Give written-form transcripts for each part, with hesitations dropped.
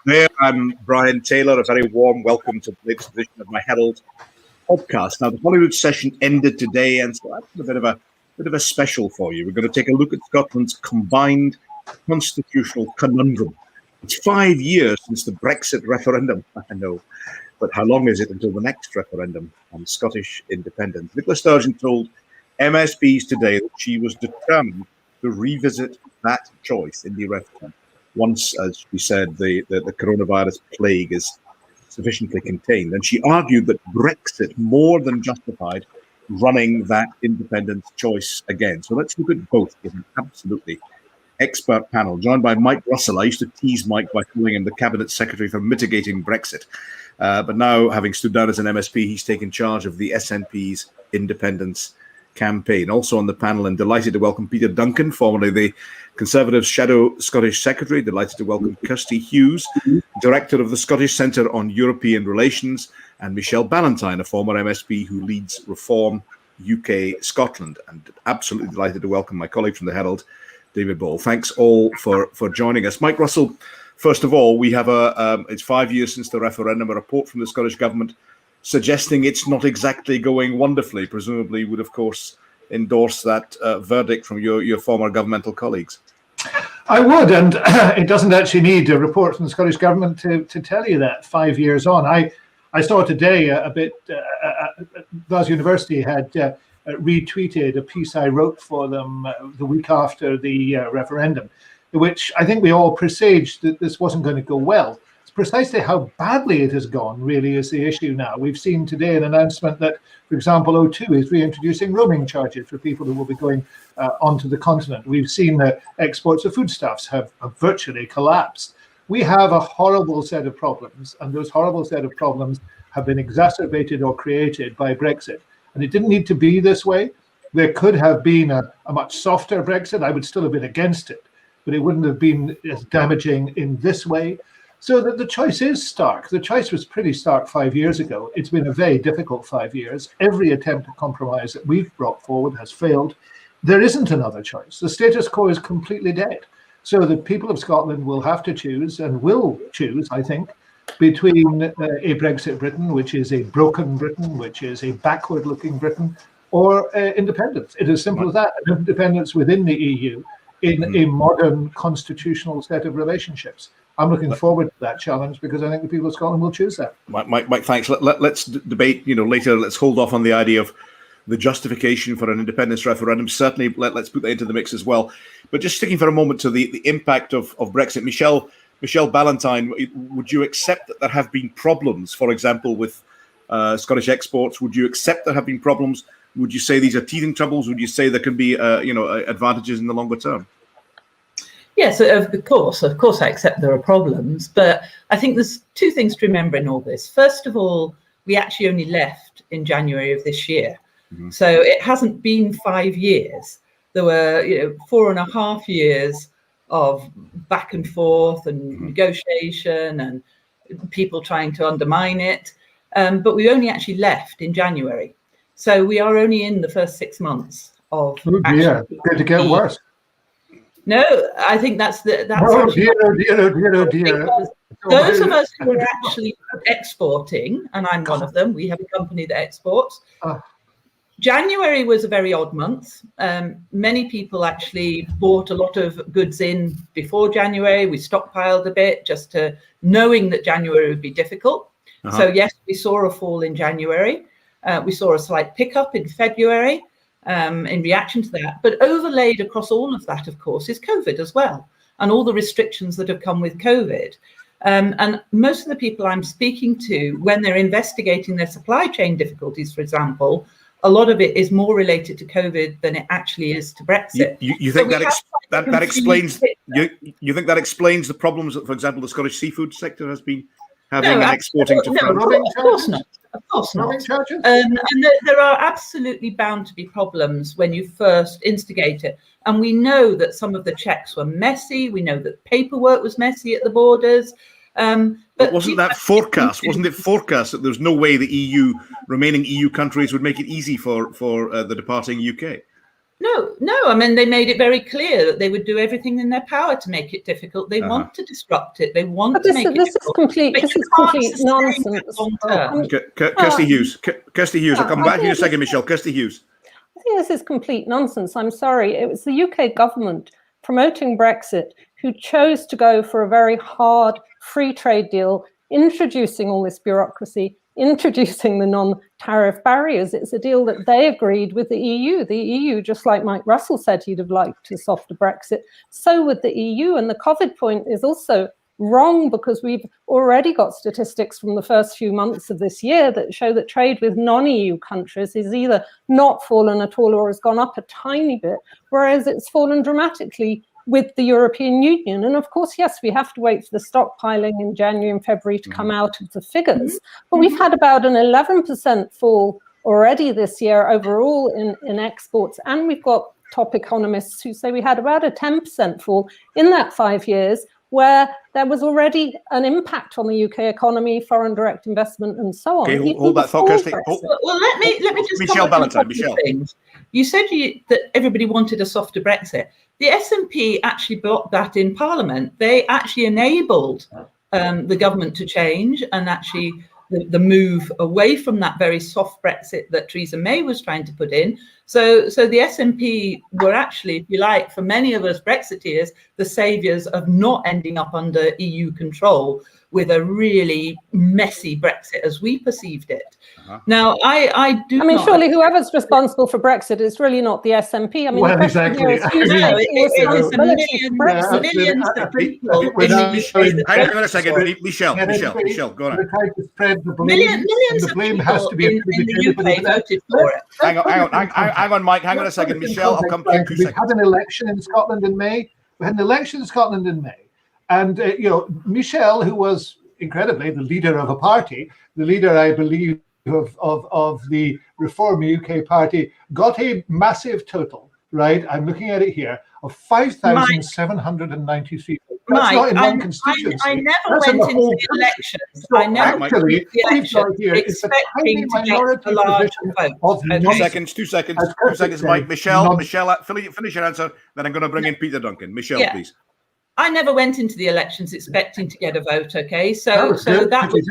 There, I'm Brian Taylor. A very warm welcome to the latest edition of my Herald podcast. Now, the Hollywood session ended today, and so that's a bit of a special for you. We're going to take a look at Scotland's combined constitutional conundrum. It's 5 years since the Brexit referendum. I know, but how long is it until the next referendum on Scottish independence? Nicola Sturgeon told MSPs today that she was determined to revisit that choice, Indyref2. Once, as she said, the coronavirus plague is sufficiently contained. And she argued that Brexit more than justified running that independence choice again. So let's look at both in an absolutely expert panel, joined by Mike Russell. I used to tease Mike by calling him the Cabinet Secretary for mitigating Brexit. But now, having stood down as an MSP, he's taken charge of the SNP's independence campaign. Also on the panel, and delighted to welcome Peter Duncan, formerly the Conservatives' Shadow Scottish Secretary. Delighted to welcome Kirsty Hughes, Director of the Scottish Centre on European Relations, and Michelle Ballantyne, a former MSP who leads Reform UK Scotland. And absolutely delighted to welcome my colleague from the Herald, David Ball. Thanks all for joining us. Mike Russell, first of all, we have it's 5 years since the referendum, a report from the Scottish Government suggesting it's not exactly going wonderfully. Presumably would, of course, endorse that verdict from your former governmental colleagues. I would, and it doesn't actually need a report from the Scottish Government to tell you that 5 years on. I saw today Glasgow University had retweeted a piece I wrote for them the week after the referendum, which I think we all presaged that this wasn't going to go well. Precisely how badly it has gone really is the issue now. We've seen today an announcement that, for example, O2 is reintroducing roaming charges for people who will be going onto the continent. We've seen that exports of foodstuffs have virtually collapsed. We have a horrible set of problems, and those horrible set of problems have been exacerbated or created by Brexit. And it didn't need to be this way. There could have been a much softer Brexit. I would still have been against it, but it wouldn't have been as damaging in this way. So that the choice is stark. The choice was pretty stark 5 years ago. It's been a very difficult 5 years. Every attempt at compromise that we've brought forward has failed. There isn't another choice. The status quo is completely dead. So the people of Scotland will have to choose, and will choose, I think, between a Brexit Britain, which is a broken Britain, which is a backward-looking Britain, or independence. It is simple as that. Independence within the EU in a modern constitutional set of relationships. I'm looking forward to that challenge because I think the people of Scotland will choose that. Mike, thanks. Let's debate, later. Let's hold off on the idea of the justification for an independence referendum. Certainly, let's put that into the mix as well. But just sticking for a moment to the impact of Brexit, Michelle Ballantyne, would you accept that there have been problems, for example, with Scottish exports? Would you accept there have been problems? Would you say these are teething troubles? Would you say there can be, advantages in the longer term? Yes, of course, I accept there are problems, but I think there's two things to remember in all this. First of all, we actually only left in January of this year. Mm-hmm. So it hasn't been 5 years. There were 4.5 years of back and forth and negotiation and people trying to undermine it. But we only actually left in January. So we are only in the first 6 months of. Oh dear, it's going to get worse. No, I think that's dear. Those of us who are actually exporting, and I'm one of them, we have a company that exports. January was a very odd month. Many people actually bought a lot of goods in before January. We stockpiled a bit just to knowing that January would be difficult. So yes, we saw a fall in January. We saw a slight pickup in February. In reaction to that, but overlaid across all of that, of course, is COVID as well, and all the restrictions that have come with COVID. And most of the people I'm speaking to, when they're investigating their supply chain difficulties, for example, a lot of it is more related to COVID than it actually is to Brexit. You think that explains? You think that explains the problems that, for example, the Scottish seafood sector has been having and exporting to France? No, of course not. Of course not. And there are absolutely bound to be problems when you first instigate it. And we know that some of the checks were messy. We know that paperwork was messy at the borders. But wasn't it forecast that there's no way the remaining EU countries would make it easy for the departing UK? No. I mean, they made it very clear that they would do everything in their power to make it difficult. They want to disrupt it. They want to make it difficult. This is complete nonsense. Kirsty Hughes. Kirsty Hughes. I'll come back to you in a second, Michelle. Kirsty Hughes. I think this is complete nonsense. I'm sorry. It was the UK government promoting Brexit who chose to go for a very hard free trade deal, introducing all this bureaucracy, introducing the non-tariff barriers. It's a deal that they agreed with the EU. The EU, just like Mike Russell said he'd have liked a softer Brexit, so would the EU. And the COVID point is also wrong, because we've already got statistics from the first few months of this year that show that trade with non-EU countries is either not fallen at all or has gone up a tiny bit, whereas it's fallen dramatically with the European Union. And of course, yes, we have to wait for the stockpiling in January and February to come out of the figures. But we've had about an 11% fall already this year overall in exports. And we've got top economists who say we had about a 10% fall in that 5 years, where there was already an impact on the UK economy, foreign direct investment, and so on. Okay, hold that thought, Kirsty. Well, let me just Michelle Ballantyne. Michelle, you said that everybody wanted a softer Brexit. The SNP actually blocked that in Parliament. They actually enabled the government to change, and actually the move away from that very soft Brexit that Theresa May was trying to put in. So the SNP were actually, if you like, for many of us Brexiteers, the saviours of not ending up under EU control with a really messy Brexit as we perceived it. Now, I mean, surely whoever's responsible for Brexit is really not the SNP. I mean, well, exactly. It's millions of people. Hang on a second, Michelle, go on. Millions of people in the UK voted for it. Hang on, Mike. Hang on a second, Michelle. I'll come to you in 2 seconds. We had an election in Scotland in May. And Michelle, who was incredibly the leader of a party, the leader, I believe, of the Reform UK Party, got a massive total, right? I'm looking at it here, of 5,793. That's not in one constituency. I never went into the elections. I never went into the elections expecting to get a large vote. 2 seconds, Mike. Michelle, finish your answer. Then I'm going to bring in Peter Duncan. Michelle, please. I never went into the elections expecting to get a vote, okay? So that was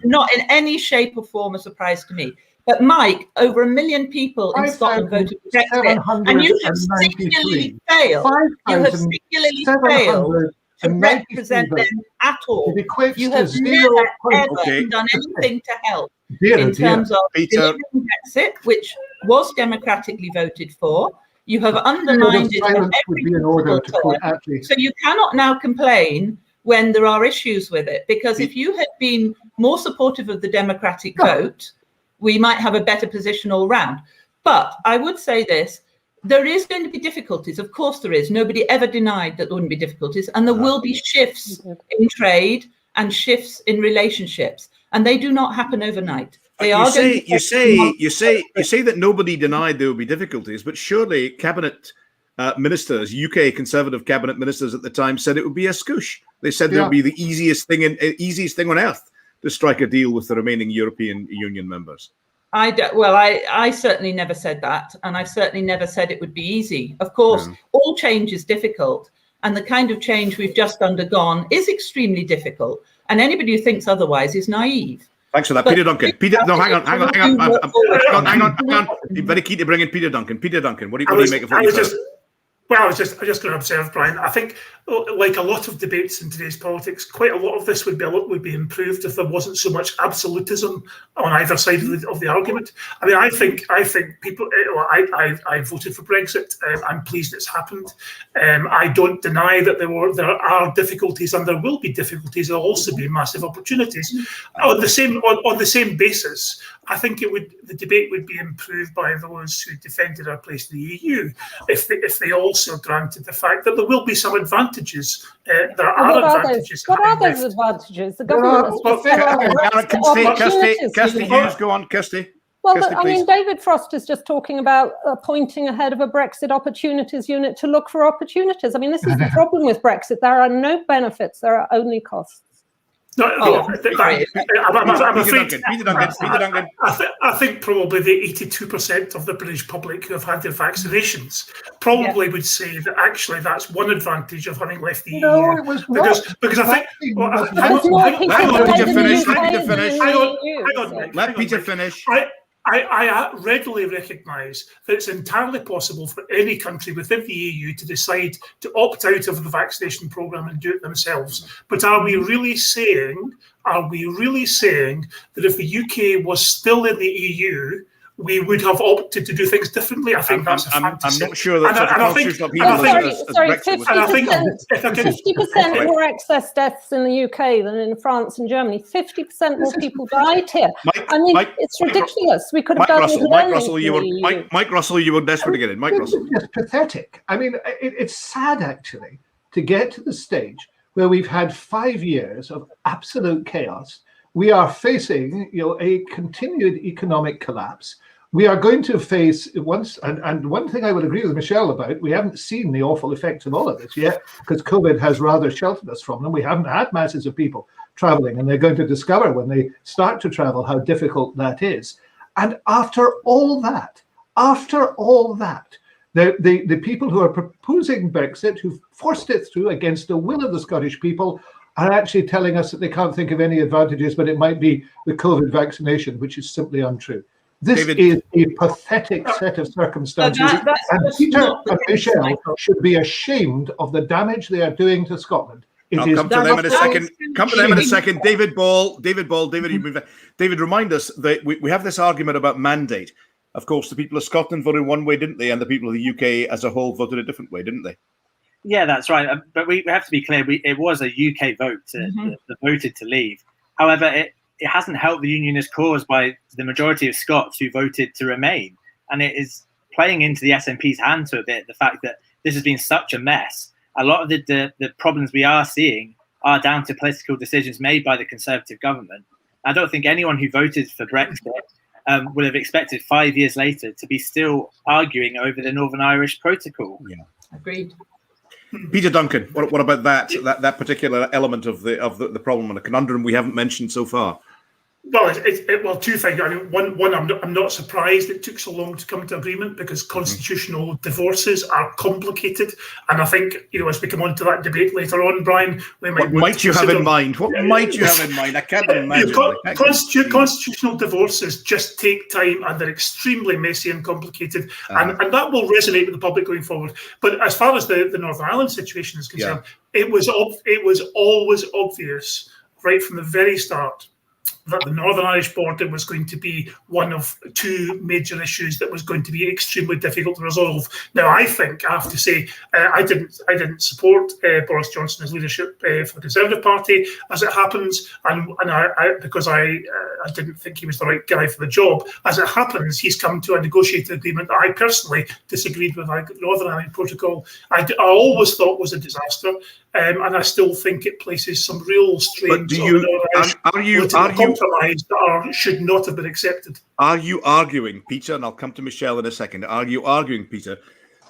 not in any shape or form a surprise to me. But Mike, over 1 million people in Scotland voted for Brexit, and you have singularly failed. You have singularly failed to represent them at all. You have never, ever done anything to help in terms of delivering Brexit, which was democratically voted for. You have undermined it at every single turn. So you cannot now complain when there are issues with it, because if you had been more supportive of the democratic vote, we might have a better position all round. But I would say this, there is going to be difficulties. Of course there is. Nobody ever denied that there wouldn't be difficulties. And there will be shifts in trade and shifts in relationships. And they do not happen overnight. You say that nobody denied there would be difficulties, but surely cabinet ministers, UK Conservative cabinet ministers at the time, said it would be a scoosh. They said it would be the easiest thing on earth to strike a deal with the remaining European Union members. I certainly never said that, and I certainly never said it would be easy. Of course, all change is difficult, and the kind of change we've just undergone is extremely difficult. And anybody who thinks otherwise is naive. Thanks for that, Peter Duncan. Hang on. You're very keen to bring in Peter Duncan. Peter Duncan, what do you make of what you said? I was just going to observe, Brian. I think, like a lot of debates in today's politics, quite a lot of this would be improved if there wasn't so much absolutism on either side of the argument. I mean, I think people. I voted for Brexit. I'm pleased it's happened. I don't deny that there are difficulties, and there will be difficulties. There'll also be massive opportunities. On the same basis, I think the debate would be improved by those who defended our place in the EU if they also granted the fact that there will be some advantages. There are advantages. What are those advantages? The government Kirsty Hughes, go on, Kirsty. Well, I mean, David Frost is just talking about appointing a head of a Brexit opportunities unit to look for opportunities. I mean, this is the problem with Brexit. There are no benefits. There are only costs. I'm afraid. Peter Duncan. I think probably the 82% of the British public who have had their vaccinations probably would say that actually that's one advantage of having left the EU. No, it was not. Because I think. Let Peter finish. I readily recognise that it's entirely possible for any country within the EU to decide to opt out of the vaccination programme and do it themselves. But are we really saying that if the UK was still in the EU, we would have opted to do things differently? I think that's a fantasy. I'm not sure that's what the constitutional people 50% more excess deaths in the UK than in France and Germany. 50% more people died here. It's ridiculous. We could have done Mike Russell, you were desperate to get in. Mike Russell. It's pathetic. I mean, it's sad, actually, to get to the stage where we've had 5 years of absolute chaos. We are facing, a continued economic collapse. We are going to face and one thing I would agree with Michelle about, we haven't seen the awful effects of all of this yet, because COVID has rather sheltered us from them. We haven't had masses of people traveling, and they're going to discover when they start to travel how difficult that is. And after all that, the people who are proposing Brexit, who forced it through against the will of the Scottish people, are actually telling us that they can't think of any advantages, but it might be the COVID vaccination, which is simply untrue. This is a pathetic set of circumstances, and Peter and Michelle should be ashamed of the damage they are doing to Scotland. I'll come to them in a second. David Ball, you move that. David, remind us that we have this argument about mandate. Of course, the people of Scotland voted one way, didn't they? And the people of the UK as a whole voted a different way, didn't they? Yeah, that's right. But we have to be clear. It was a UK vote that voted to leave. However, it hasn't helped the unionist cause by the majority of Scots who voted to remain. And it is playing into the SNP's hand to a bit, the fact that this has been such a mess. A lot of the problems we are seeing are down to political decisions made by the Conservative government. I don't think anyone who voted for Brexit would have expected 5 years later to be still arguing over the Northern Irish Protocol. Yeah, agreed. Peter Duncan, what about that particular element of the problem and the conundrum we haven't mentioned so far? Well, two things. I mean, one, I'm not surprised it took so long to come to agreement, because constitutional divorces are complicated, and I think as we come on to that debate later on, Brian, we might. What might you have in mind? I can't imagine. Constitutional divorces just take time, and they're extremely messy and complicated, and that will resonate with the public going forward. But as far as the Northern Ireland situation is concerned, it was always obvious right from the very start that the Northern Irish border was going to be one of two major issues that was going to be extremely difficult to resolve. Now, I think I have to say I didn't support Boris Johnson's leadership for the Conservative Party, as it happens, and because I didn't think he was the right guy for the job. As it happens, he's come to a negotiated agreement that I personally disagreed with. The Northern Ireland Protocol I always thought was a disaster, and I still think it places some real strains on the Northern Irish compromise that should not have been accepted. Are you arguing, Peter, and I'll come to Michelle in a second, are you arguing, Peter,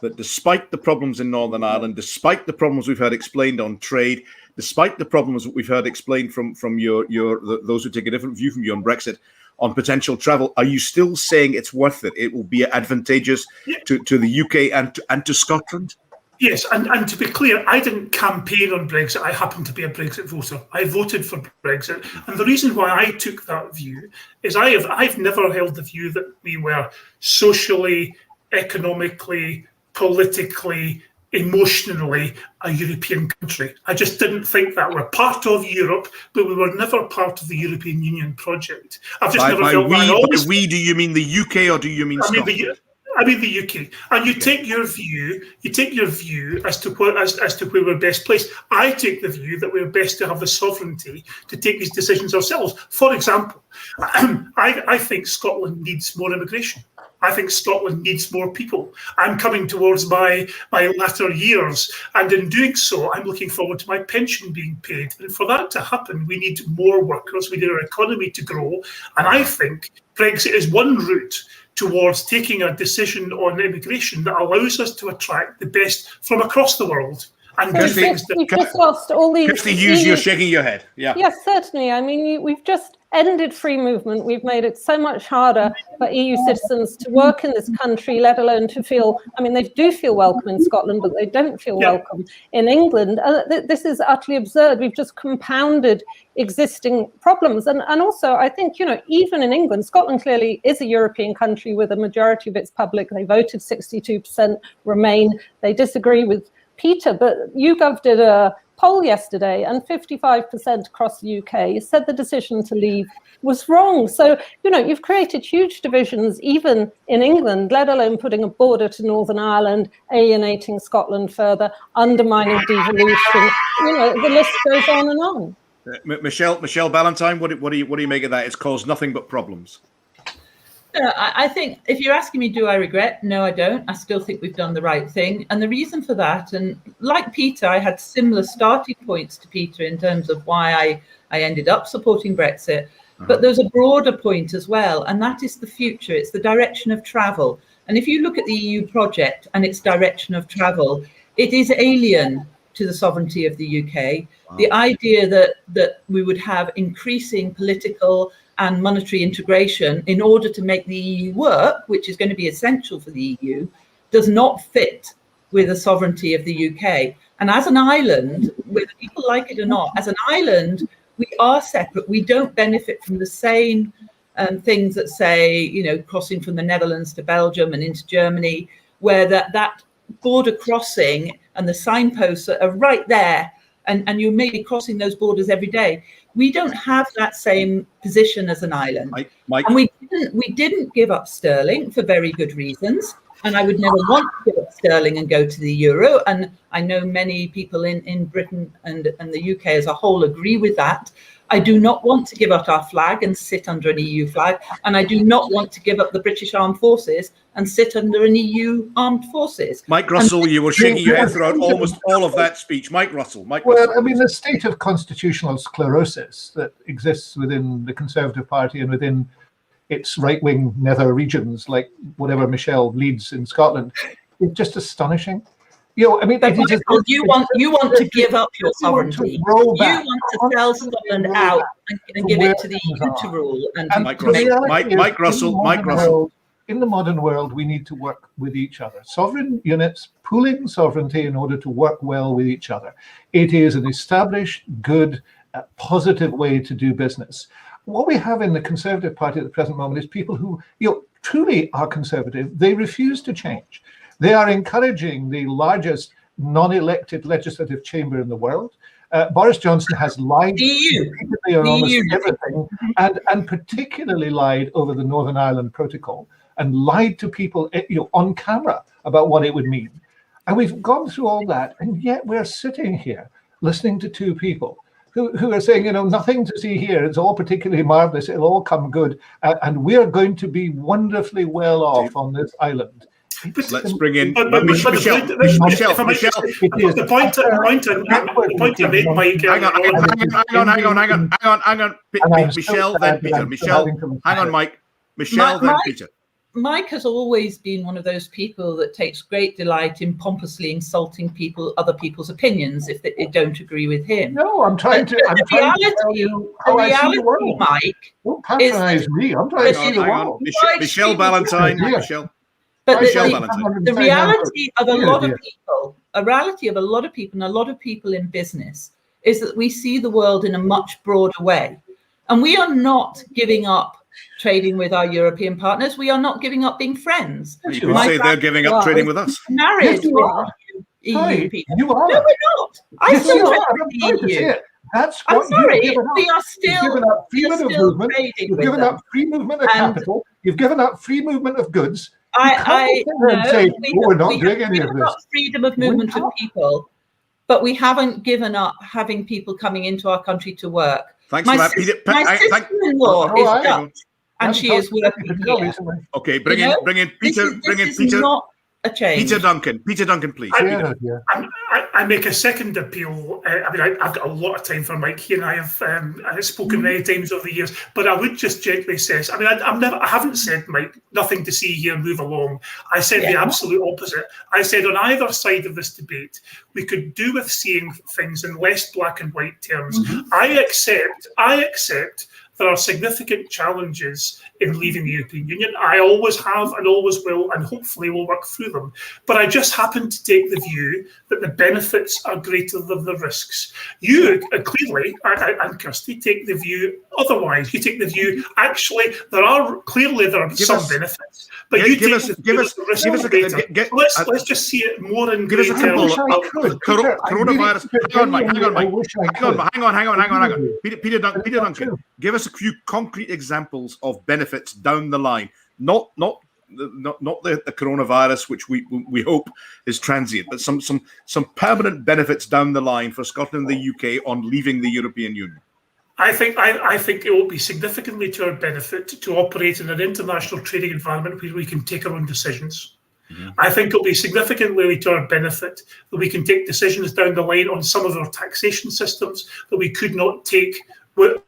that despite the problems in Northern Ireland, despite the problems we've heard explained on trade, despite the problems that we've heard explained from those who take a different view from you on Brexit, on potential travel, are you still saying it's worth it? It will be advantageous to the UK and to Scotland? Yes, and to be clear, I didn't campaign on Brexit. I happen to be a Brexit voter. I voted for Brexit. And the reason why I took that view is I've never held the view that we were socially, economically, politically, emotionally a European country. I just didn't think that. We're part of Europe, but we were never part of the European Union project. I've just never felt that. We, do you mean the UK or do you mean Scotland? I mean the UK, and you take your view as to where we're best placed. I take the view that we're best to have the sovereignty to take these decisions ourselves. For example, I think Scotland needs more immigration. I think Scotland needs more people. I'm coming towards my latter years, and in doing so, I'm looking forward to my pension being paid. And for that to happen, we need more workers. We need our economy to grow. And I think Brexit is one route towards taking a decision on immigration that allows us to attract the best from across the world. and So good Kirsty, things that we've just lost all these. Kirsty Hughes, you're shaking your head. Yeah. Yes, certainly. I mean, we've just ended free movement. We've made it so much harder for EU citizens to work in this country, let alone to feel, I mean, they do feel welcome in Scotland, but they don't feel welcome in England. This is utterly absurd. We've just compounded existing problems. And also, I think, you know, even in England, Scotland clearly is a European country with a majority of its public. They voted 62% Remain. They disagree with Peter, but YouGov did a poll yesterday and 55% across the UK said the decision to leave was wrong. So, you know, you've created huge divisions even in England, let alone putting a border to Northern Ireland, alienating Scotland further, undermining devolution. You know, the list goes on and on. Michelle Ballantyne, what do you make of that? It's caused nothing but problems. I think if you're asking me, do I regret? No, I don't. I still think we've done the right thing. And the reason for that, and like Peter, I had similar starting points to Peter in terms of why I ended up supporting Brexit. But there's a broader point as well, and that is the future. It's the direction of travel. And if you look at the EU project and its direction of travel, it is alien to the sovereignty of the UK. Wow. The idea that we would have increasing political and monetary integration in order to make the EU work, which is going to be essential for the EU, does not fit with the sovereignty of the UK. And as an island, whether people like it or not, as an island, we are separate. We don't benefit from the same things that, say, you know, crossing from the Netherlands to Belgium and into Germany, where that border crossing and the signposts are right there, and you may be crossing those borders every day. We don't have that same position as an island. Mike. And we didn't give up sterling for very good reasons. And I would never want to give up sterling and go to the euro. And I know many people in Britain and the UK as a whole agree with that. I do not want to give up our flag and sit under an EU flag. And I do not want to give up the British Armed Forces and sit under an EU armed forces. Mike Russell, you were shaking your head throughout almost all of that speech. Mike Russell. Well, I mean, the state of constitutional sclerosis that exists within the Conservative Party and within its right-wing nether regions, like whatever Michelle leads in Scotland, is just astonishing. You know, I mean, you want to give up your sovereignty. You want to sell Scotland out and give it to the EU to rule. And Mike Russell. In the modern world, we need to work with each other. Sovereign units pooling sovereignty in order to work well with each other. It is an established, good, positive way to do business. What we have in the Conservative Party at the present moment is people who, you know, truly are conservative. They refuse to change. They are encouraging the largest non-elected legislative chamber in the world. Boris Johnson has lied repeatedly on almost everything, and particularly lied over the Northern Ireland Protocol, and lied to people, you know, on camera about what it would mean. And we've gone through all that, and yet we're sitting here listening to two people who are saying, you know, nothing to see here. It's all particularly marvelous. It'll all come good, and we're going to be wonderfully well off on this island. Let's bring in Michelle. The point I made, Mike. Hang on. Michelle, then Peter. Michelle, hang on, Mike. Michelle, then Peter. Mike has always been one of those people that takes great delight in pompously insulting other people's opinions if they don't agree with him. No, I'm trying to. The reality, Mike. Don't patronize me. I'm trying to see the world. Michelle Ballantyne. But the reality of a lot of people, and a lot of people in business, is that we see the world in a much broader way, and we are not giving up trading with our European partners. We are not giving up being friends. You could say they're giving up trading with us. Married with EU people. No, we're not. I still trade with the EU. That's what we are still trading. You've given up free movement of capital. You've given up free movement of goods. We have given up freedom of movement of people, but we haven't given up having people coming into our country to work. Thanks for that, Peter. My sister-in-law is Dutch, and she is working here. Okay, bring in Peter. This is not a change. Peter Duncan, please. I make a second appeal. I mean, I've got a lot of time for Mike. He and I have spoken many times over the years, but I would just gently say, I mean, I haven't said, Mike, nothing to see here, move along. I said the absolute opposite. I said on either side of this debate, we could do with seeing things in less black and white terms. I accept there are significant challenges in leaving the European Union. I always have and always will, and hopefully will work through them. But I just happen to take the view that the benefits are greater than the risks. You clearly, and Kirsty, take the view otherwise. You take the view, actually, there are some benefits, but you take the risk. Let's just see it more in greater terms. Coronavirus. Hang on. Peter Duncan, give us a few concrete examples of benefits down the line, not the coronavirus, which we hope is transient, but some permanent benefits down the line for Scotland and the UK on leaving the European Union. I think it will be significantly to our benefit to operate in an international trading environment where we can take our own decisions. I think it'll be significantly to our benefit that we can take decisions down the line on some of our taxation systems that we could not take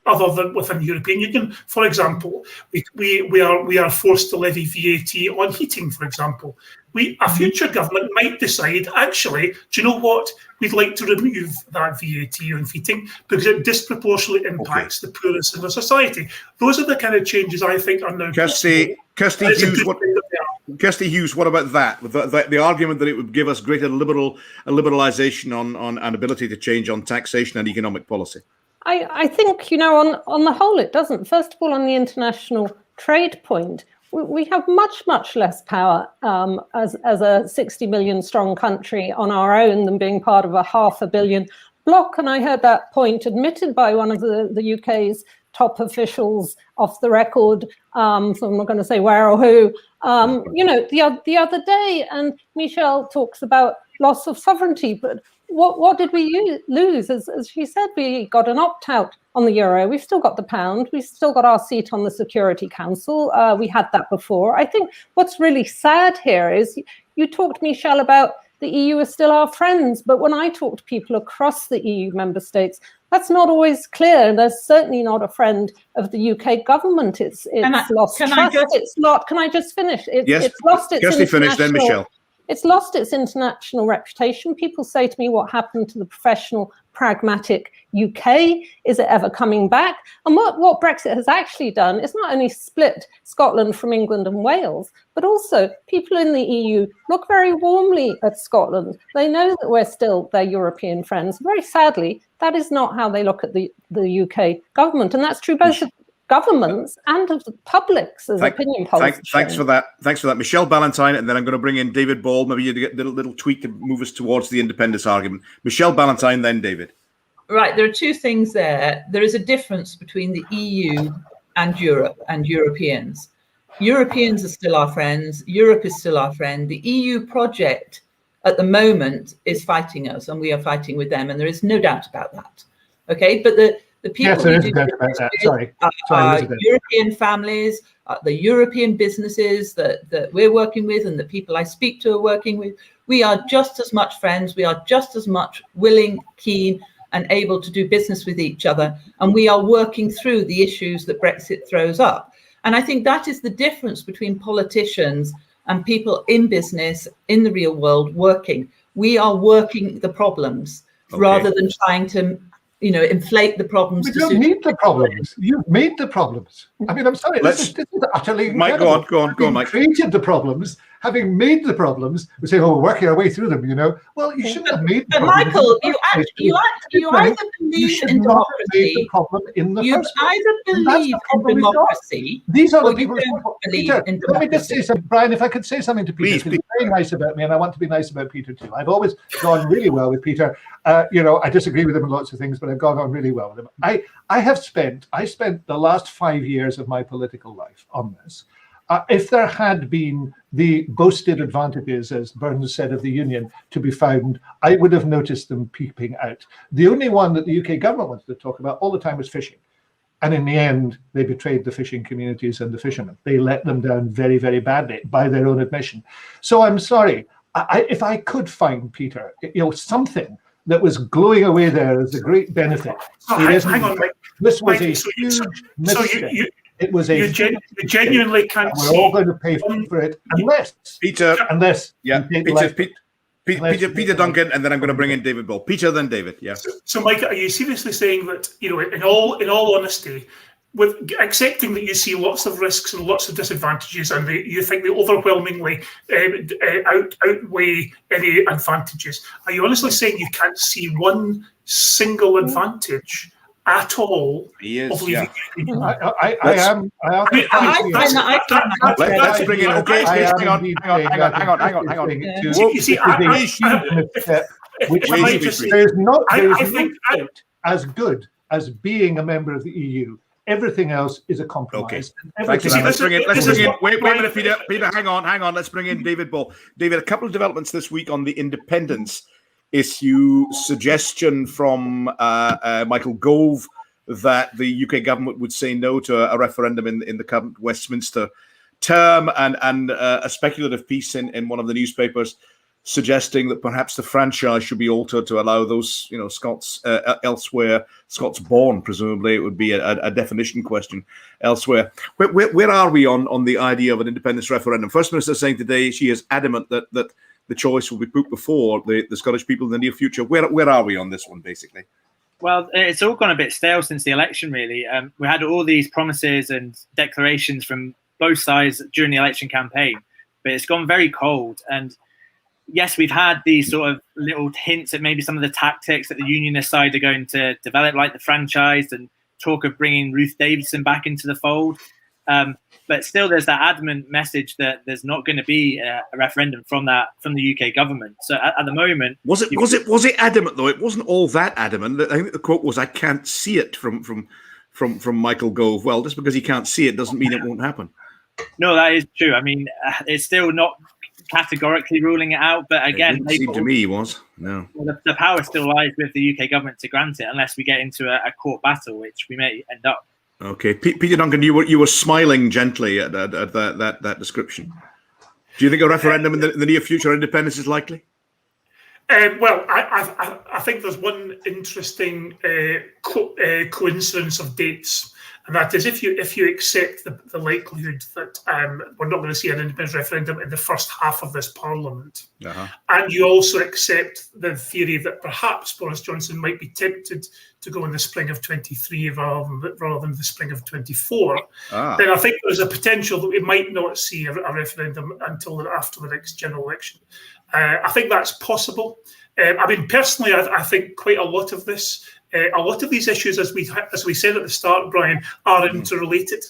other than within the European Union. For example, we are forced to levy VAT on heating, for example. A future government might decide, actually, do you know what? We'd like to remove that VAT on heating because it disproportionately impacts the poorest in our society. Those are the kind of changes I think are now Kirsty Hughes, what about that? The argument that it would give us greater liberalisation on an ability to change on taxation and economic policy. I think, on the whole, it doesn't. First of all, on the international trade point, we have much less power as a 60 million strong country on our own than being part of a 500 million bloc. And I heard that point admitted by one of the UK's top officials off the record. So I'm not going to say where or who. The other day, and Michelle talks about loss of sovereignty, but what did we lose? As she said, we got an opt-out on the euro. We've still got the pound. We've still got our seat on the Security Council. We had that before. I think what's really sad here is you talked, Michelle, about the EU is still our friends. But when I talk to people across the EU member states, that's not always clear. And there's certainly not a friend of the UK government. It's lost trust. Can I just finish? It's lost its Kirsty, finish, then Michelle. It's lost its international reputation. People say to me, what happened to the professional, pragmatic UK? Is it ever coming back? And what Brexit has actually done is not only split Scotland from England and Wales, but also people in the EU look very warmly at Scotland. They know that we're still their European friends. Very sadly, that is not how they look at the UK government. And that's true both of governments and of the publics as opinion polls. Thanks for that, Michelle Ballantyne, and then I'm going to bring in David Ball. Maybe you get a little tweak to move us towards the independence argument. Michelle Ballantyne, then David. Right, there are two things there. There is a difference between the EU and Europe and Europeans. Europeans are still our friends. Europe is still our friend. The EU project at the moment is fighting us, and we are fighting with them, and there is no doubt about that. Okay, but the people European families, the European businesses that we're working with and the people I speak to are working with, we are just as much friends. We are just as much willing, keen, and able to do business with each other. And we are working through the issues that Brexit throws up. And I think that is the difference between politicians and people in business, in the real world, working. We are working the problems rather than trying to inflate the problems. We don't need the problems. You've made the problems. I mean, I'm sorry. This is utterly incredible. Mike, go on, Mike. Created the problems. Having made the problems, we say, we're working our way through them, Well, you shouldn't have made the problem. Michael, you either believe in democracy, These are the people who Peter, let me just say something. Brian, if I could say something to Peter, because he's very nice about me, and I want to be nice about Peter too. I've always gone really well with Peter. I disagree with him on lots of things, but I've gone on really well with him. I spent the last 5 years of my political life on this. If there had been the boasted advantages, as Burns said, of the Union to be found, I would have noticed them peeping out. The only one that the UK government wanted to talk about all the time was fishing. And in the end, they betrayed the fishing communities and the fishermen. They let them down very, very badly by their own admission. So I'm sorry. if I could find, Peter, something that was glowing away there as a great benefit. Hang on, Mike. This was Mike, a huge misstep. It was a you genuinely can't we're see. all going to pay for it unless Peter. Peter Duncan, and then I'm going to bring in David Ball. Peter, then David. Yeah. So Mike, are you seriously saying that, in all honesty, with accepting that you see lots of risks and lots of disadvantages, and you think they overwhelmingly outweigh any advantages, are you honestly saying you can't see one single advantage at all? He is. Of leaving Yeah. I am. Let's bring in. Okay, hang on. You see, there's no doubt as good as being a member of the EU. Everything else is a compromise. Okay. Let's bring in. Wait a minute, Peter. Peter, hang on. Let's bring in David Ball. David, a couple of developments this week on the independence issue. Suggestion from Michael Gove that the UK government would say no to a referendum in the current Westminster term, and a speculative piece in one of the newspapers suggesting that perhaps the franchise should be altered to allow those, Scots elsewhere, Scots born, presumably it would be a definition question elsewhere. Where are we on the idea of an independence referendum? First Minister saying today she is adamant that the choice will be put before the Scottish people in the near future. Where are we on this one, basically? Well, it's all gone a bit stale since the election, really. We had all these promises and declarations from both sides during the election campaign, but it's gone very cold. And yes, we've had these sort of little hints at maybe some of the tactics that the unionist side are going to develop, like the franchise and talk of bringing Ruth Davidson back into the fold. But still, there's that adamant message that there's not going to be a referendum from the UK government. So at the moment, was it adamant though? It wasn't all that adamant. I think the quote was, "I can't see it" from Michael Gove. Well, just because he can't see it doesn't mean it won't happen. No, that is true. I mean, it's still not categorically ruling it out, but again, it seemed to me he was. No, the power still lies with the UK government to grant it, unless we get into a court battle, which we may end up. Okay, Peter Duncan, you were smiling gently at that description. Do you think a referendum in the near future independence is likely? Well, I think there's one interesting coincidence of dates, and that is if you accept the likelihood that we're not going to see an independence referendum in the first half of this Parliament, and you also accept the theory that perhaps Boris Johnson might be tempted to go in the spring of 23 rather than the spring of 24, then I think there's a potential that we might not see a referendum until after the next general election. I think that's possible. I mean, personally, I think quite a lot of this, a lot of these issues, as we said at the start, Brian, are interrelated.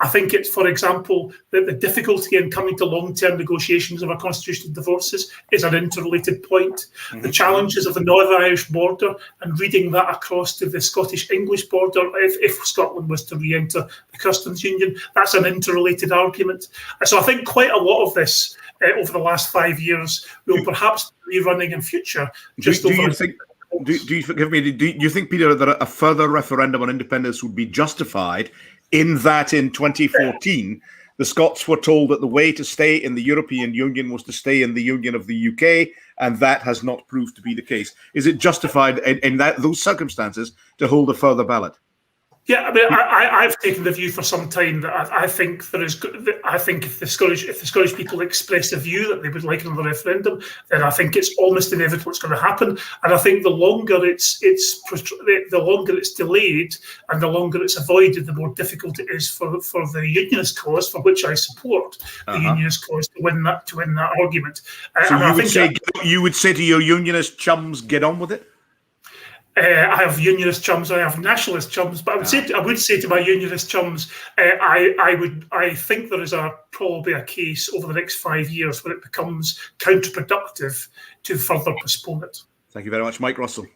I think it's, for example, that the difficulty in coming to long-term negotiations of our constitutional divorces is an interrelated point. The challenges of the Northern Irish border and reading that across to the Scottish-English border, if Scotland was to re-enter the customs union, that's an interrelated argument. So I think quite a lot of this over the last 5 years will perhaps be running in future. Do you think, Peter, that a further referendum on independence would be justified in that in 2014, the Scots were told that the way to stay in the European Union was to stay in the Union of the UK, and that has not proved to be the case? Is it justified in those circumstances to hold a further ballot? Yeah, I mean, I've taken the view for some time that I think if the Scottish people express a view that they would like another referendum, then I think it's almost inevitable it's going to happen. And I think the longer it's delayed and the longer it's avoided, the more difficult it is for the unionist cause, for which I support the unionist cause, to win that argument. So you would say to your unionist chums, get on with it? I have unionist chums, I have nationalist chums, but I would say to my unionist chums, I think there is probably a case over the next 5 years where it becomes counterproductive to further postpone it. Thank you very much, Mike Russell.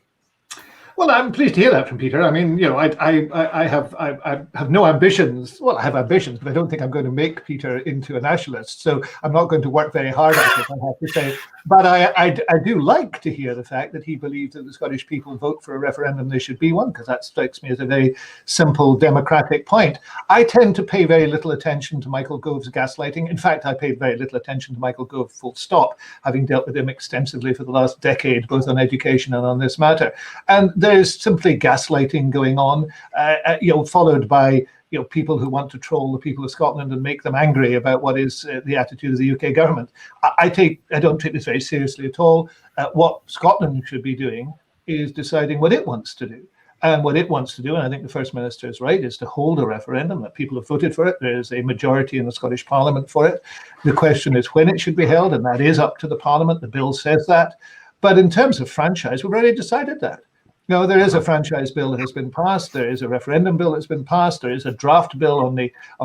Well, I'm pleased to hear that from Peter. I mean, you know, I have no ambitions. Well, I have ambitions, but I don't think I'm going to make Peter into a nationalist. So I'm not going to work very hard at it, I have to say. But I do like to hear the fact that he believes that the Scottish people vote for a referendum. There should be one, because that strikes me as a very simple democratic point. I tend to pay very little attention to Michael Gove's gaslighting. In fact, I paid very little attention to Michael Gove, full stop, having dealt with him extensively for the last decade, both on education and on this matter. And there's simply gaslighting going on, followed by people who want to troll the people of Scotland and make them angry about what is the attitude of the UK government. I don't take this very seriously at all. What Scotland should be doing is deciding what it wants to do. And what it wants to do, and I think the First Minister is right, is to hold a referendum. That people have voted for it. There is a majority in the Scottish Parliament for it. The question is when it should be held, and that is up to the Parliament. The bill says that. But in terms of franchise, we've already decided that. No, there is a franchise bill that has been passed. There is a referendum bill that's been passed. There is a draft bill on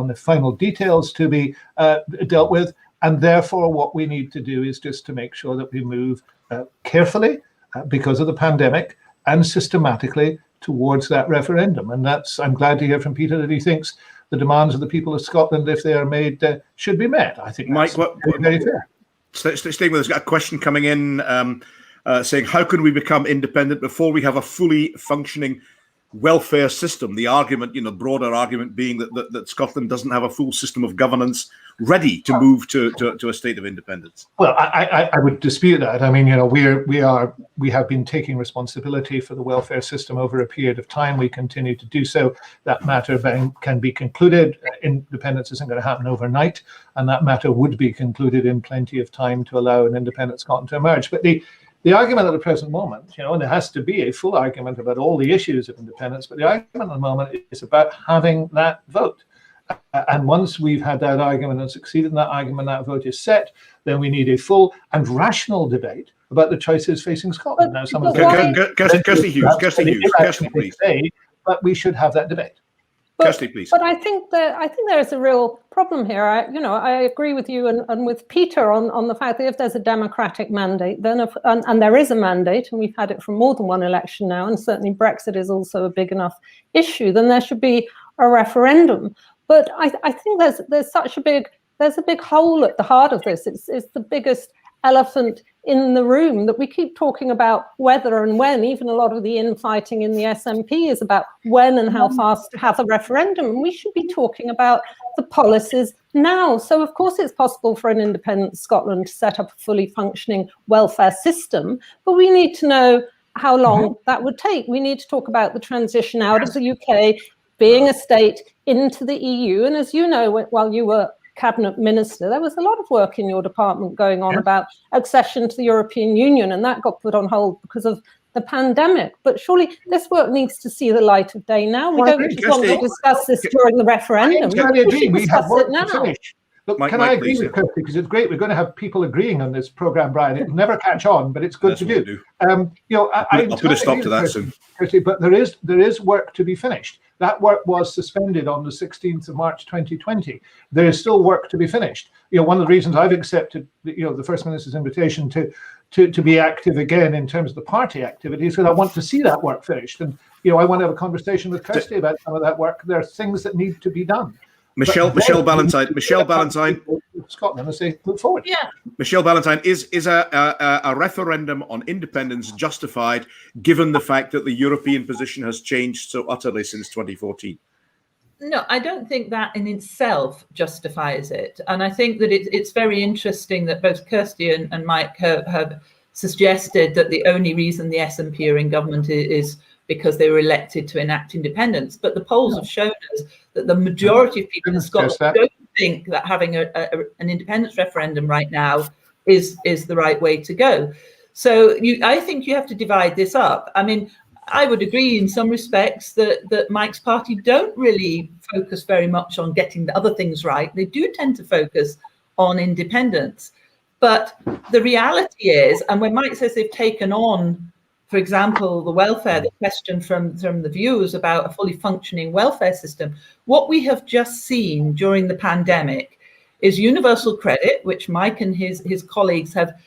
the final details to be dealt with. And therefore, what we need to do is just to make sure that we move carefully because of the pandemic and systematically towards that referendum. And I'm glad to hear from Peter that he thinks the demands of the people of Scotland, if they are made, should be met. I think Mike, that's very fair. Staying with us, got a question coming in saying, how can we become independent before we have a fully functioning welfare system? The argument, broader argument being that Scotland doesn't have a full system of governance ready to move to a state of independence. Well, I would dispute that. I mean, we have been taking responsibility for the welfare system over a period of time. We continue to do so. That matter can be concluded. Independence isn't going to happen overnight, and that matter would be concluded in plenty of time to allow an independent Scotland to emerge. But the argument at the present moment, and there has to be a full argument about all the issues of independence, but the argument at the moment is about having that vote. And once we've had that argument and succeeded in that argument, that vote is set, then we need a full and rational debate about the choices facing Scotland. Now, some of Kirsty Hughes, please. But we should have that debate. Kirsty, please. But I think there is a real problem here. I agree with you and with Peter on the fact that if there's a democratic mandate, then and there is a mandate, and we've had it from more than one election now, and certainly Brexit is also a big enough issue, then there should be a referendum. But I think there's a big hole at the heart of this. It's the biggest elephant in the room that we keep talking about whether and when. Even a lot of the infighting in the SNP is about when and how fast to have a referendum. And we should be talking about the policies now. So of course it's possible for an independent Scotland to set up a fully functioning welfare system, but we need to know how long that would take. We need to talk about the transition out of the UK, being a state, into the EU. And as you know, while you were cabinet minister, there was a lot of work in your department going on about accession to the European Union, and that got put on hold because of the pandemic. But surely this work needs to see the light of day now. We don't just want to discuss this during the referendum. We have work to finish. Look, Mike, I agree with Kirsty, because it's great. We're going to have people agreeing on this programme, Brian. It'll never catch on, but it's good to do. I'll put a stop to that soon. Kirsty, but there is work to be finished. That work was suspended on the 16th of March 2020. There is still work to be finished. One of the reasons I've accepted the First Minister's invitation to be active again in terms of the party activities, because I want to see that work finished. And I want to have a conversation with Kirsty about some of that work. There are things that need to be done. Michelle Ballantyne. Scotland, I say, look forward. Yeah. Michelle Ballantyne, is a referendum on independence justified, given the fact that the European position has changed so utterly since 2014? No, I don't think that in itself justifies it. And I think that it's very interesting that both Kirsty and Mike have suggested that the only reason the SNP are in government is because they were elected to enact independence. But the polls have shown us that the majority of people in Scotland don't think that having an independence referendum right now is the right way to go. So I think you have to divide this up. I mean, I would agree in some respects that Mike's party don't really focus very much on getting the other things right. They do tend to focus on independence. But the reality is, and when Mike says they've taken on, for example, the welfare, the question from the viewers about a fully functioning welfare system, what we have just seen during the pandemic is universal credit, which Mike and his colleagues have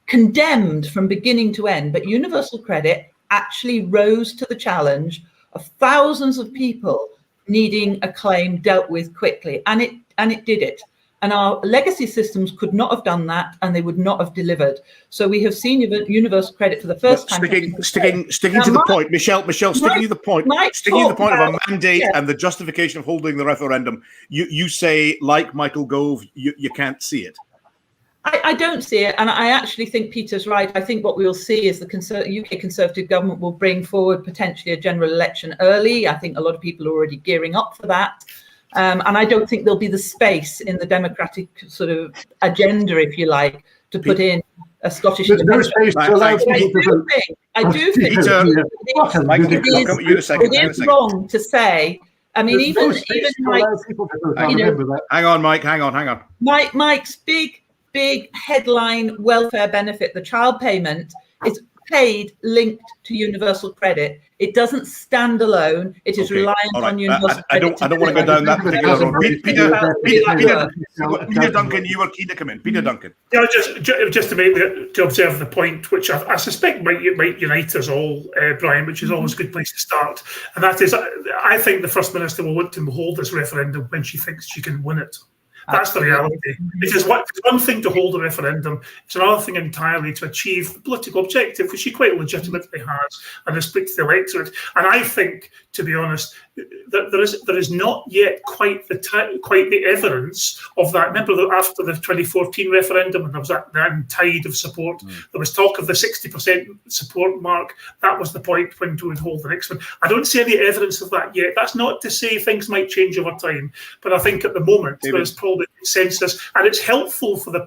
condemned from beginning to end, but universal credit actually rose to the challenge of thousands of people needing a claim dealt with quickly, and it did it. And our legacy systems could not have done that, and they would not have delivered. So we have seen universal credit for the first time. Sticking to the point, Michelle, sticking to the point of a mandate and the justification of holding the referendum. You say, like Michael Gove, you can't see it. I don't see it, and I actually think Peter's right. I think what we'll see is the UK Conservative government will bring forward potentially a general election early. I think a lot of people are already gearing up for that. And I don't think there'll be the space in the democratic sort of agenda, if you like, to put in a Scottish independence. I do think it is wrong to say. I mean, even Mike's, hang on, Mike, hang on. Mike's big headline welfare benefit, the child payment, is paid linked to universal credit. It doesn't stand alone. It is reliant on universal credit. I don't want to go down that particular road. Peter Duncan, you were keen to come in. Peter Duncan. Yeah, just to observe the point, which I suspect might unite us all, Brian, which is always a good place to start. And that is, I think the First Minister will want to hold this referendum when she thinks she can win it. That's the reality. It is one thing to hold a referendum. It's another thing entirely to achieve the political objective, which she quite legitimately has, and to speak to the electorate. And I think, to be honest, that there is not yet quite the evidence of that. Remember that after the 2014 referendum, and there was that tide of support. There was talk of the 60% support mark. That was the point when we would hold the next one. I don't see any evidence of that yet. That's not to say things might change over time, but I think at the moment there is probably consensus, and it's helpful for the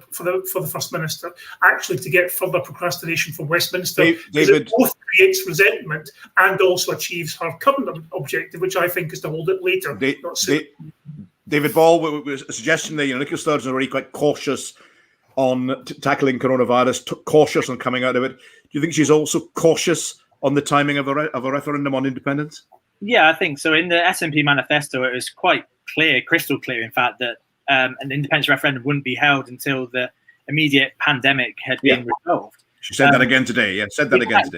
First Minister actually to get further procrastination from Westminster, because it both creates resentment and also achieves her current objective, which I think is to hold it later, not sooner. David Ball was a suggestion that Nicola Sturgeon is already quite cautious on tackling coronavirus, cautious on coming out of it. Do you think she's also cautious on the timing of a referendum on independence? Yeah, I think so. In the SNP manifesto, it was quite clear, crystal clear, in fact, that an independence referendum wouldn't be held until the immediate pandemic had been resolved. She said that again today. Yeah,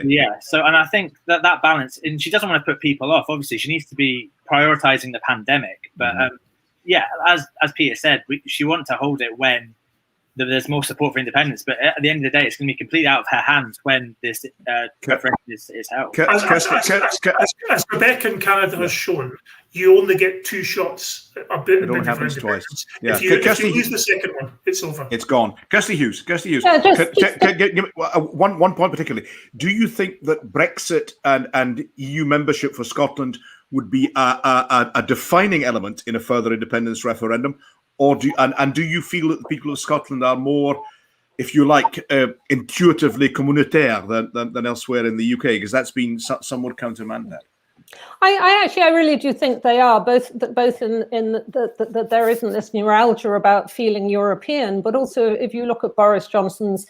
Yeah. So, and I think that balance, and she doesn't want to put people off. Obviously, she needs to be prioritizing the pandemic. But as Peter said, she wants to hold it when there's more support for independence. But at the end of the day, it's going to be completely out of her hands when this referendum is held. As Quebec and Canada has shown, you only get two shots. It only happens twice. Yeah. If you lose the second one, it's over. It's gone. Kirsty Hughes. Give one point particularly. Do you think that Brexit and EU membership for Scotland would be a defining element in a further independence referendum, or do you feel that the people of Scotland are more, if you like, intuitively communautaire than elsewhere in the UK? Because that's been somewhat countermanded. I really do think they are, both in that there isn't this neuralgia about feeling European, but also if you look at Boris Johnson's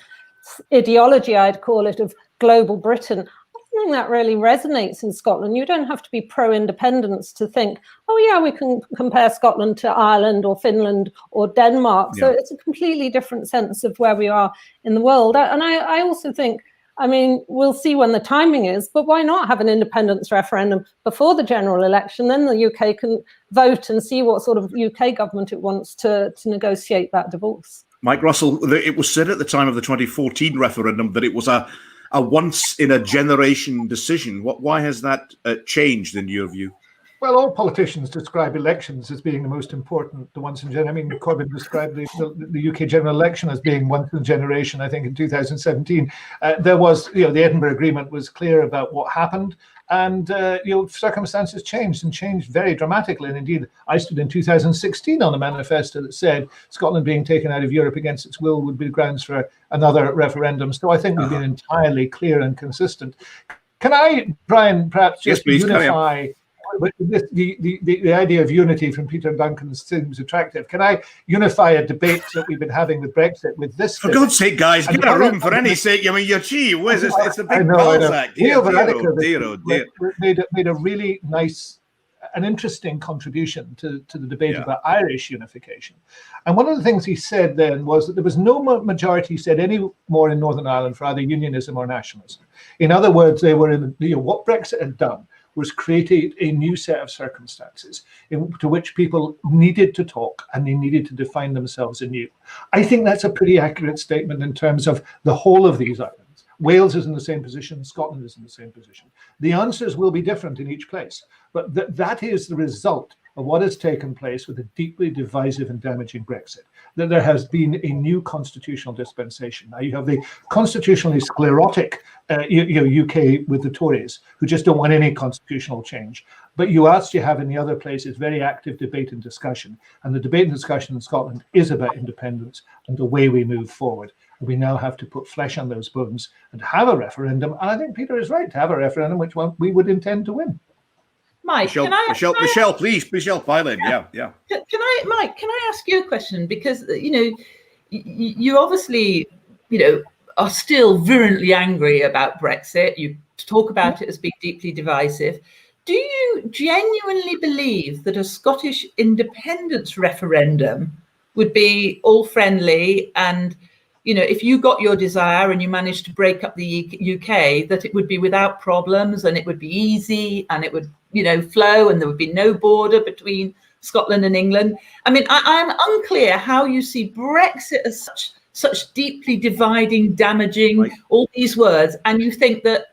ideology, I'd call it, of global Britain, I don't think that really resonates in Scotland. You don't have to be pro-independence to think, oh yeah, we can compare Scotland to Ireland or Finland or Denmark. So it's a completely different sense of where we are in the world. And I also think, I mean, we'll see when the timing is, but why not have an independence referendum before the general election? Then the UK can vote and see what sort of UK government it wants to negotiate that divorce. Mike Russell, it was said at the time of the 2014 referendum that it was a once-in-a-generation decision. Why has that changed in your view? Well, all politicians describe elections as being the most important, the once in a generation. I mean, Corbyn described the UK general election as being once in a generation, I think, in 2017. There was, the Edinburgh Agreement was clear about what happened, and, circumstances changed very dramatically. And indeed, I stood in 2016 on a manifesto that said Scotland being taken out of Europe against its will would be grounds for another referendum. So I think we've been entirely clear and consistent. Can I, Brian, perhaps just unify... The idea of unity from Peter Duncan seems attractive. Can I unify a debate that we've been having with Brexit with this? For God's sake, guys, give it a room for any sake. I mean, you're it's a big Balzac. Made a really nice an interesting contribution to the debate about Irish unification. And one of the things he said then was that there was no majority, he said, any more in Northern Ireland for either unionism or nationalism. In other words, they were in what Brexit had done was created a new set of circumstances to which people needed to talk and they needed to define themselves anew. I think that's a pretty accurate statement in terms of the whole of these islands. Wales is in the same position, Scotland is in the same position. The answers will be different in each place, but that is the result of what has taken place with a deeply divisive and damaging Brexit, that there has been a new constitutional dispensation. Now you have the constitutionally sclerotic UK with the Tories, who just don't want any constitutional change. But you have in the other places very active debate and discussion. And the debate and discussion in Scotland is about independence and the way we move forward. And we now have to put flesh on those bones and have a referendum. And I think Peter is right to have a referendum, which one we would intend to win. Mike, Michelle, please, Michelle, pile in. Yeah. Can I ask you a question? Because, you obviously, are still virulently angry about Brexit. You talk about it as being deeply divisive. Do you genuinely believe that a Scottish independence referendum would be all friendly and, if you got your desire and you managed to break up the UK, that it would be without problems and it would be easy and it would, flow and there would be no border between Scotland and England? I mean, I'm unclear how you see Brexit as such deeply dividing, damaging, all these words, and you think that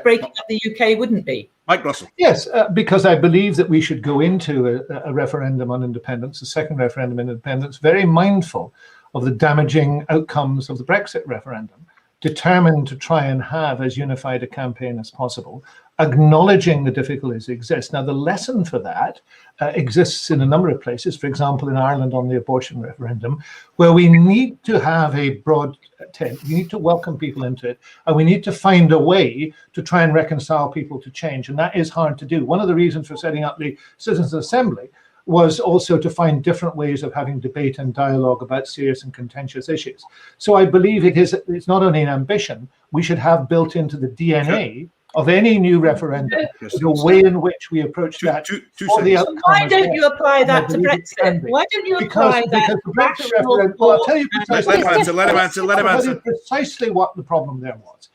breaking up the UK wouldn't be. Mike Russell. Yes, because I believe that we should go into a referendum on independence, a second referendum on independence, very mindful of the damaging outcomes of the Brexit referendum, determined to try and have as unified a campaign as possible, acknowledging the difficulties that exist. Now, the lesson for that exists in a number of places, for example, in Ireland on the abortion referendum, where we need to have a broad tent. We need to welcome people into it, and we need to find a way to try and reconcile people to change. And that is hard to do. One of the reasons for setting up the Citizens' Assembly was also to find different ways of having debate and dialogue about serious and contentious issues. So I believe it's not only an ambition, we should have built into the DNA of any new referendum the way in which we approach that. The outcome. Why don't you apply that to Brexit? Why don't you apply that to Brexit? Well, I'll tell you precisely. Let him answer. I'll tell you precisely what the problem there was.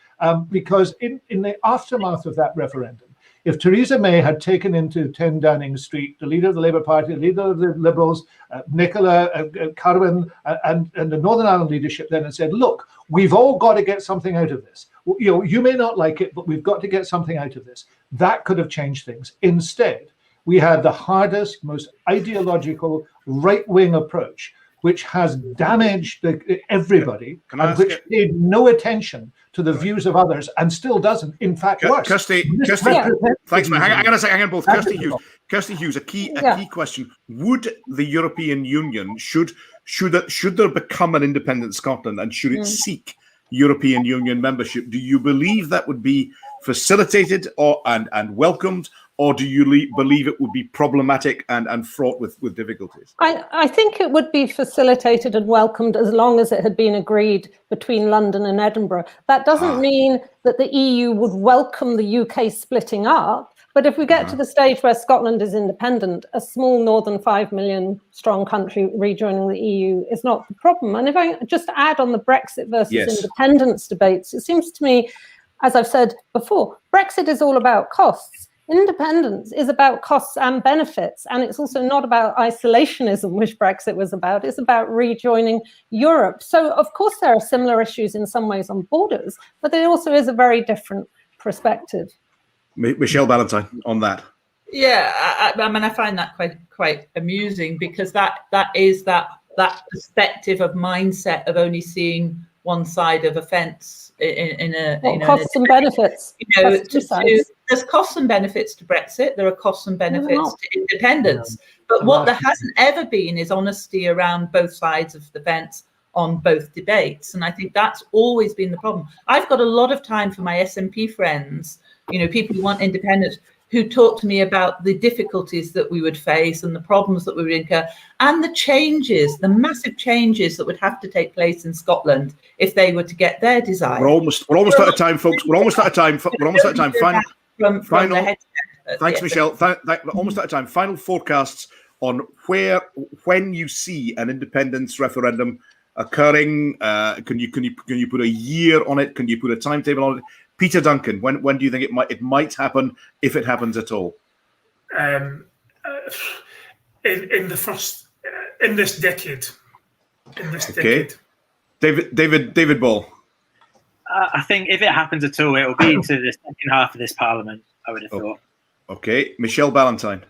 Because in the aftermath of that referendum, if Theresa May had taken into 10 Downing Street the leader of the Labour Party, the leader of the Liberals, Nicola Carwyn, and the Northern Ireland leadership then and said, look, we've all got to get something out of this. You may not like it, but we've got to get something out of this. That could have changed things. Instead, we had the hardest, most ideological right-wing approach, which has damaged everybody, and which paid no attention to the views of others, and still doesn't. In fact, worse. Kirsty, thanks, man. Hang on a second, both. Kirsty Hughes, a key question: would the European Union should there become an independent Scotland, and should it seek European Union membership? Do you believe that would be facilitated and welcomed? Or do you believe it would be problematic and fraught with difficulties? I think it would be facilitated and welcomed as long as it had been agreed between London and Edinburgh. That doesn't mean that the EU would welcome the UK splitting up. But if we get to the stage where Scotland is independent, a small northern 5 million strong country rejoining the EU is not the problem. And if I just add on the Brexit versus independence debates, it seems to me, as I've said before, Brexit is all about costs. Independence is about costs and benefits, and it's also not about isolationism, which Brexit was about. It's about rejoining Europe. So, of course, there are similar issues in some ways on borders, but there also is a very different perspective. Michelle Ballantyne on that. Yeah, I mean, I find that quite amusing, because that is that perspective of mindset of only seeing one side of a fence costs and benefits. There's costs and benefits to Brexit. There are costs and benefits to independence. But what there hasn't ever been is honesty around both sides of the fence on both debates. And I think that's always been the problem. I've got a lot of time for my SNP friends, people who want independence, who talk to me about the difficulties that we would face and the problems that we would incur, and the massive changes that would have to take place in Scotland if they were to get their desire. We're almost out of time, folks. We're almost out of time. Final Thanks, Michelle. Almost out of time. Final forecasts on when you see an independence referendum occurring. Can you put a year on it? Can you put a timetable on it? Peter Duncan, when do you think it might happen, if it happens at all? In this decade. Okay. David Ball. I think if it happens at all, it will be to the second half of this Parliament, I would have thought. Okay. Michelle Ballantyne.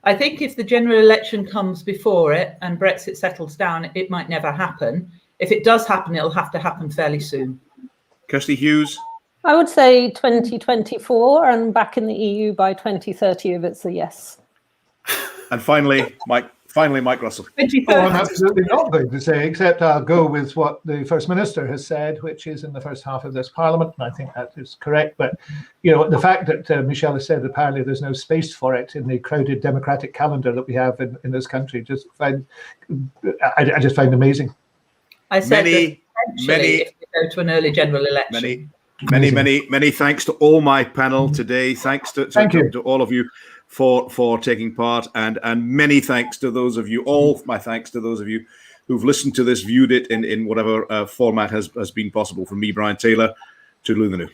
I think if the general election comes before it and Brexit settles down, it might never happen. If it does happen, it'll have to happen fairly soon. Kirsty Hughes. I would say 2024 and back in the EU by 2030 if it's a yes. And finally, Mike Russell. Oh, I'm absolutely not going to say, except I'll go with what the First Minister has said, which is in the first half of this Parliament, and I think that is correct. But, the fact that Michelle has said apparently there's no space for it in the crowded democratic calendar that we have in this country, I just find amazing. I said if we go to an early general election. Many thanks to all my panel today. Thanks to all of you for taking part, and many thanks to those of you. All my thanks to those of you who've listened to this, viewed it in whatever format has been possible. From me, Brian Taylor, to Lou the New.